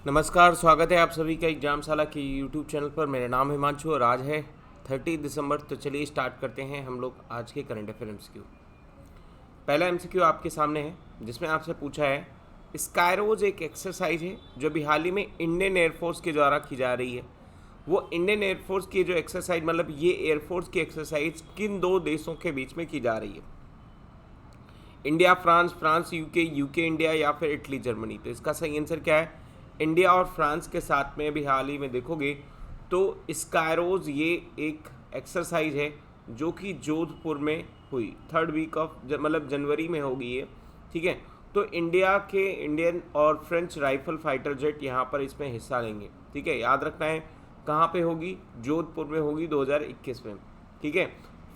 नमस्कार, स्वागत है आप सभी का एग्जामशाला के यूट्यूब चैनल पर। मेरा नाम है हिमांशु और आज है 30 दिसंबर। तो चलिए स्टार्ट करते हैं हम लोग आज के करंट अफेयर एमसीक्यू। पहला एमसीक्यू आपके सामने है जिसमें आपसे पूछा है, स्काईरोज एक एक्सरसाइज है जो अभी हाल ही में इंडियन एयरफोर्स के द्वारा की जा रही है। वो इंडियन एयरफोर्स की जो एक्सरसाइज मतलब ये एयरफोर्स की एक्सरसाइज किन दो देशों के बीच में की जा रही है? India France, France UK, UK India या फिर इटली जर्मनी। तो इसका सही आंसर क्या है? इंडिया और फ्रांस के साथ में अभी हाल ही में देखोगे तो स्काईरोज ये एक एक्सरसाइज है जो कि जोधपुर में हुई। थर्ड वीक ऑफ मतलब जनवरी में होगी ये, ठीक है। तो इंडिया के इंडियन और फ्रेंच राइफल फाइटर जेट यहाँ पर इसमें हिस्सा लेंगे, ठीक है। याद रखना है कहाँ पे होगी, जोधपुर में होगी 2021 में, ठीक है।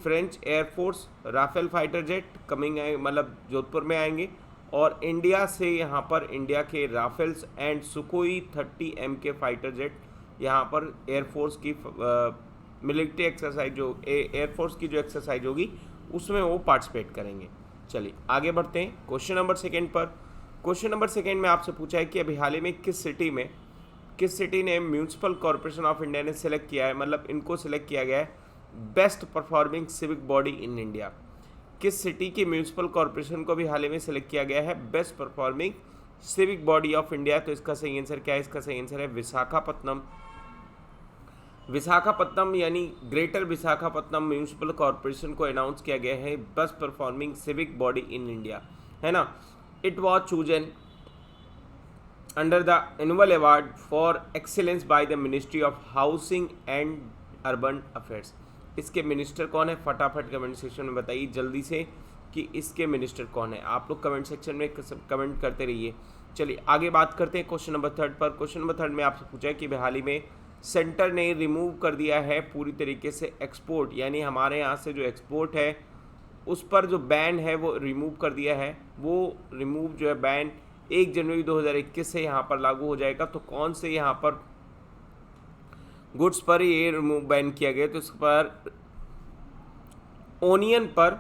French air force Rafale fighter jet coming मतलब जोधपुर में आएंगे और इंडिया से यहाँ पर इंडिया के राफेल्स एंड सुकोई 30M के फाइटर जेट यहाँ पर एयरफोर्स की मिलिट्री एक्सरसाइज जो एयरफोर्स की जो एक्सरसाइज होगी उसमें वो पार्टिसिपेट करेंगे। चलिए आगे बढ़ते हैं क्वेश्चन नंबर सेकेंड पर। क्वेश्चन नंबर सेकेंड में आपसे पूछा है कि अभी हाल ही में किस सिटी ने म्यूनिसिपल कॉरपोरेशन ऑफ इंडिया ने सिलेक्ट किया है, मतलब इनको सिलेक्ट किया गया है best performing civic body in India. किस सिटी की म्यूनिसिपल कॉरपोरेशन को भी हाल ही में सिलेक्ट किया गया है best performing civic body of India? तो इसका सही आंसर क्या है? इसका सही आंसर है विशाखापत्तनम। विशाखापत्तनम यानी ग्रेटर विशाखापत्तनम म्यूनिसिपल कॉरपोरेशन को अनाउंस किया गया है best performing civic body in India, है ना। It was chosen under the annual award for excellence by the ministry of housing and urban affairs. इसके मिनिस्टर कौन है? फटाफट कमेंट सेक्शन में बताइए जल्दी से कि इसके मिनिस्टर कौन है। आप लोग कमेंट सेक्शन में कमेंट करते रहिए। चलिए आगे बात करते हैं क्वेश्चन नंबर थर्ड पर। क्वेश्चन नंबर थर्ड में आपसे पूछा है कि हाल ही में सेंटर ने रिमूव कर दिया है पूरी तरीके से एक्सपोर्ट, यानी हमारे यहाँ से जो एक्सपोर्ट है उस पर जो बैन है वो रिमूव कर दिया है। वो रिमूव जो है बैन 1 जनवरी 2021 से यहाँ पर लागू हो जाएगा। तो कौन से यहाँ पर गुड्स पर ये रिमूव बैन किया गया? तो इस पर ओनियन पर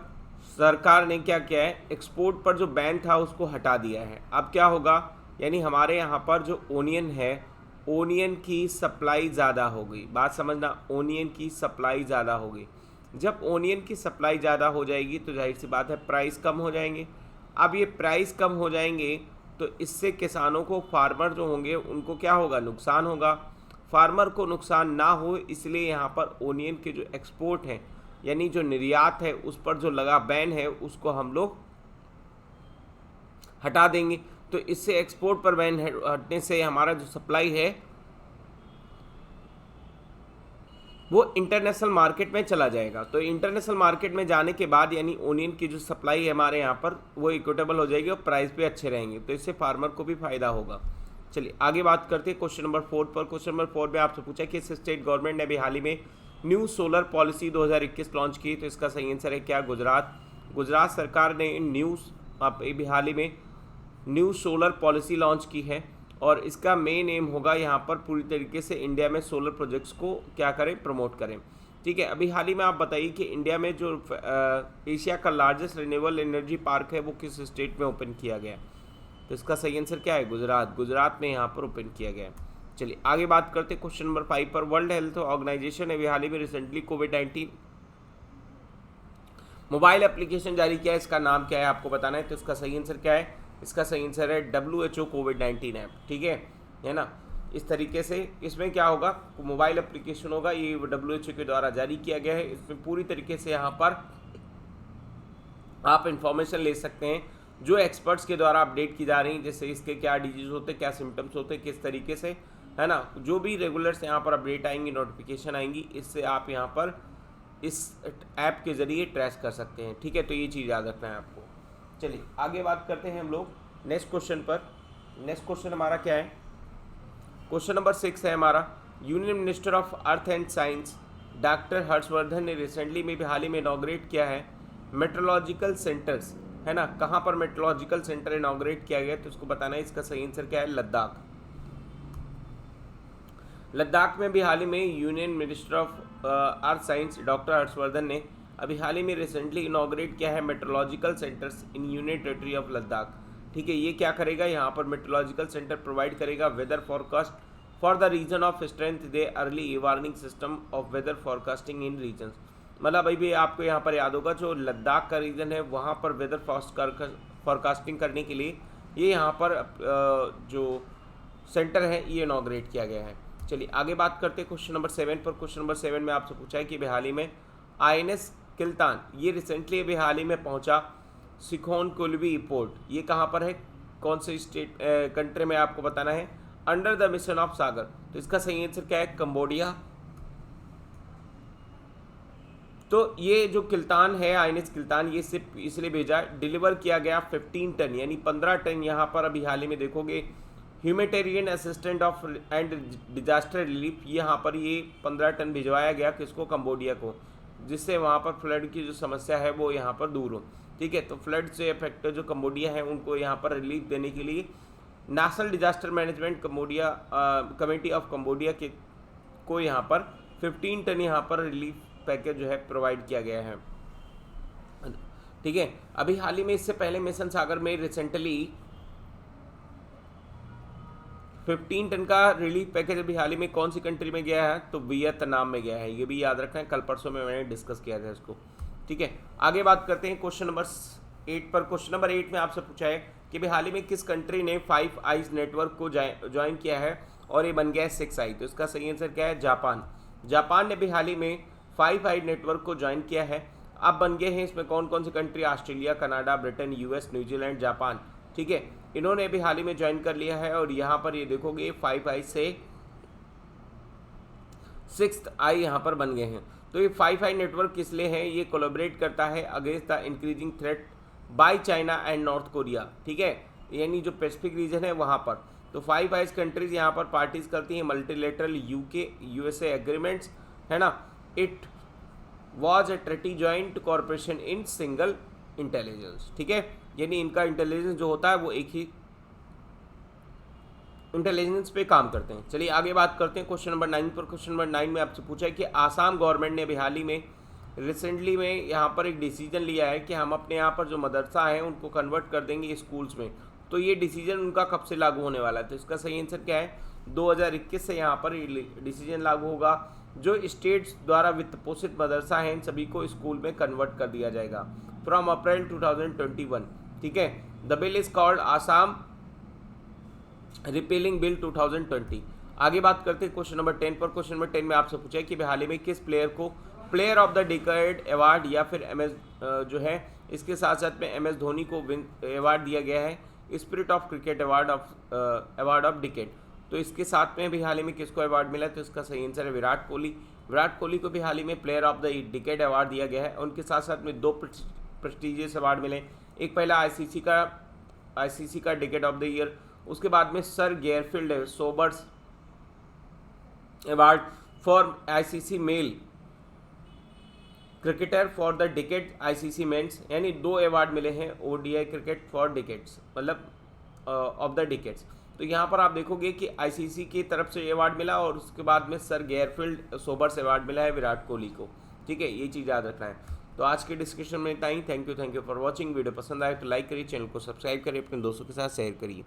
सरकार ने क्या किया है, एक्सपोर्ट पर जो बैन था उसको हटा दिया है। अब क्या होगा, यानी हमारे यहाँ पर जो ओनियन है, ओनियन की सप्लाई ज़्यादा हो गई। बात समझना, ओनियन की सप्लाई ज़्यादा हो गई। जब ओनियन की सप्लाई ज़्यादा हो जाएगी तो जाहिर सी बात है प्राइस कम हो जाएंगे। अब ये प्राइस कम हो जाएंगे तो इससे किसानों को, फार्मर जो होंगे उनको क्या होगा, नुकसान होगा। फार्मर को नुकसान ना हो इसलिए यहाँ पर ओनियन के जो एक्सपोर्ट हैं यानी जो निर्यात है उस पर जो लगा बैन है उसको हम लोग हटा देंगे। तो इससे एक्सपोर्ट पर बैन हटने से हमारा जो सप्लाई है वो इंटरनेशनल मार्केट में चला जाएगा। तो इंटरनेशनल मार्केट में जाने के बाद यानी ओनियन की जो सप्लाई है हमारे यहाँ पर वो इक्विटेबल हो जाएगी और प्राइस भी अच्छे रहेंगे। तो इससे फार्मर को भी फायदा होगा। चलिए आगे बात करते हैं क्वेश्चन नंबर 4 पर। क्वेश्चन नंबर 4 में आपसे पूछा कि इस स्टेट गवर्नमेंट ने अभी हाल ही में न्यू सोलर पॉलिसी 2021 लॉन्च की। तो इसका सही आंसर है क्या? गुजरात। गुजरात सरकार ने अभी हाल ही में न्यू सोलर पॉलिसी लॉन्च की है और इसका मेन एम होगा यहाँ पर पूरी तरीके से इंडिया में सोलर प्रोजेक्ट्स को क्या करें, प्रमोट करें, ठीक है। अभी हाल ही में आप बताइए कि इंडिया में जो एशिया का लार्जेस्ट रिन्यूएबल एनर्जी पार्क है वो किस स्टेट में ओपन किया गया है? तो इसका सही आंसर क्या है? गुजरात। गुजरात में यहाँ पर ओपन किया गया है। चलिए आगे बात करते हैं क्वेश्चन नंबर 5 पर। वर्ल्ड हेल्थ ऑर्गेनाइजेशन ने हाल ही में रिसेंटली कोविड-19 मोबाइल एप्लीकेशन जारी किया है। इसका नाम क्या है आपको बताना है। तो इसका सही आंसर क्या है? इसका सही आंसर है WHO कोविड-19 ऐप, ठीक है ना। इस तरीके से इसमें क्या होगा, मोबाइल एप्लीकेशन होगा, ये WHO के द्वारा जारी किया गया है। इसमें पूरी तरीके से यहाँ पर आप इंफॉर्मेशन ले सकते हैं जो एक्सपर्ट्स के द्वारा अपडेट की जा रही है, जैसे इसके क्या डिजीज होते हैं, क्या सिम्टम्स होते हैं, किस तरीके से, है ना। जो भी रेगुलर्स यहाँ पर अपडेट आएंगी, नोटिफिकेशन आएंगी, इससे आप यहाँ पर इस ऐप के ज़रिए ट्रेस कर सकते हैं, ठीक है। तो ये चीज़ याद रखना है आपको। चलिए आगे बात करते हैं हम लोग नेक्स्ट क्वेश्चन पर। नेक्स्ट क्वेश्चन हमारा क्या है? क्वेश्चन नंबर 6 है हमारा। Union minister of earth and science doctor Harshvardhan ने रिसेंटली में भी हाल ही में इनॉग्रेट किया है मेट्रोलॉजिकल सेंटर्स, है ना। कहाँ पर मेट्रोलॉजिकल सेंटर इनॉग्रेट किया गया? तो इसको बताना है। इसका सही आंसर क्या है? लद्दाख। लद्दाख में भी हाल ही में union minister of earth science doctor Harshvardhan ने अभी हाल ही में रिसेंटली इनॉग्रेट किया है meteorological centres in union territory of Ladakh. ठीक है, ये क्या करेगा, यहाँ पर मेट्रोलॉजिकल सेंटर प्रोवाइड करेगा weather forecast for the region of strength the early warning system of weather forecasting in region. मतलब अभी भी आपको यहाँ पर याद होगा, जो लद्दाख का रीजन है वहाँ पर वेदर फॉरकास्टिंग करने के लिए ये यहाँ पर जो सेंटर है ये इनॉग्रेट किया गया है। चलिए आगे बात करते हैं क्वेश्चन नंबर 7 पर। क्वेश्चन नंबर 7 में आपसे पूछा है कि अभी हाल ही में INS किल्तान ये रिसेंटली अभी हाल ही में पहुंचा सिखोन कोलवी पोर्ट। ये कहाँ पर है, कौन से स्टेट कंट्री में, आपको बताना है, अंडर द मिशन ऑफ सागर। तो इसका सही आंसर क्या है, कंबोडिया। तो ये जो किल्तान है, INS किल्तान, ये सिर्फ इसलिए भेजा, डिलीवर किया गया 15 टन यानी 15 टन यहाँ पर अभी हाल ही में देखोगे humanitarian assistant of and disaster relief, यहाँ पर ये 15 टन भिजवाया गया किसको, कंबोडिया को, जिससे वहाँ पर फ्लड की जो समस्या है वो यहाँ पर दूर हो। ठीक है, तो फ्लड से अफेक्टेड जो कंबोडिया है उनको यहाँ पर रिलीफ देने के लिए national disaster management Cambodia committee of Cambodia के को यहाँ पर 15 टन यहाँ पर रिलीफ पैकेज जो है प्रोवाइड किया गया है। ठीक है, अभी हाल ही में इससे पहले मिशन सागर में रिसेंटली 15 टन का रिलीफ पैकेज अभी हाल ही में कौन सी कंट्री में गया है, तो वियतनाम में गया है। ये भी याद रखना है, कल परसों में मैंने डिस्कस किया था इसको। ठीक है, आगे बात करते हैं क्वेश्चन नंबर 8 पर। क्वेश्चन नंबर 8 में आपसे पूछा है कि भाई हाल ही में किस कंट्री ने 5 आइज नेटवर्क को ज्वाइन किया है और ये बन गया है 6 आई। तो इसका सही आंसर क्या है, जापान। जापान ने भी हाल ही में 5 आई नेटवर्क को ज्वाइन किया है। अब बन गए हैं इसमें कौन कौन सी country, Australia, Canada, Britain, US, New Zealand, Japan. ठीक है, इन्होंने भी हाल ही में ज्वाइन कर लिया है और यहाँ पर ये देखोगे 5 आई से 6th आई यहाँ पर बन गए हैं। तो ये 5 आई नेटवर्क किस लिए है, ये कोलैबोरेट करता है against the increasing threat by China and north Korea. ठीक है, यानी जो पैसिफिक रीजन है वहाँ पर। तो 5 आइज कंट्रीज यहाँ पर पार्टीज करती हैं मल्टीलेटरल UK USA एग्रीमेंट्स, है ना। It was a treaty joint corporation in single intelligence. ठीक है, यानी इनका इंटेलिजेंस जो होता है वो एक ही इंटेलिजेंस पे काम करते हैं। चलिए आगे बात करते हैं क्वेश्चन नंबर 9 पर। क्वेश्चन नंबर 9 में आपसे पूछा है कि आसाम गवर्नमेंट ने अभी हाल ही में रिसेंटली में यहाँ पर एक डिसीजन लिया है कि हम अपने यहाँ पर जो मदरसा है उनको कन्वर्ट कर देंगे स्कूल्स में। तो ये डिसीजन उनका कब से लागू होने वाला है, तो इसका सही आंसर क्या है, 2021 से यहाँ पर डिसीजन लागू होगा। जो स्टेट्स द्वारा वित्त पोषित मदरसा हैं इन सभी को स्कूल में कन्वर्ट कर दिया जाएगा फ्रॉम अप्रैल 2021। ठीक है, the bill is called Assam repealing bill 2020। आगे बात करते हैं क्वेश्चन नंबर 10 पर। क्वेश्चन नंबर 10 में आपसे पूछा है कि हाल ही में किस प्लेयर को player of the decade award या फिर जो है इसके साथ साथ में MS धोनी को अवार्ड दिया गया है spirit of cricket award of decade. तो इसके साथ में भी हाल ही में किसको अवार्ड मिला है, तो इसका सही आंसर है विराट कोहली। विराट कोहली को भी हाल ही में player of the decade award दिया गया है। उनके साथ साथ में 2 प्रेस्टिजियस अवार्ड मिले, एक पहला ICC का डिकेड ऑफ द ईयर, उसके बाद में sir Garfield Sobers award for ICC male cricketer for the decade ICC men's, यानी 2 अवार्ड मिले हैं ODI क्रिकेट फॉर डिकेड्स, मतलब ऑफ द डिकेड्स। तो यहाँ पर आप देखोगे कि ICC की तरफ से अवार्ड मिला और उसके बाद में सर गेरफील्ड सोबर्स अवार्ड मिला है विराट कोहली को। ठीक है, ये चीज़ याद रखना है। तो आज के डिस्कशन में इतना ही। Thank you for watching. Video पसंद आए तो लाइक करिए, चैनल को सब्सक्राइब करिए, अपने दोस्तों के साथ शेयर करिए।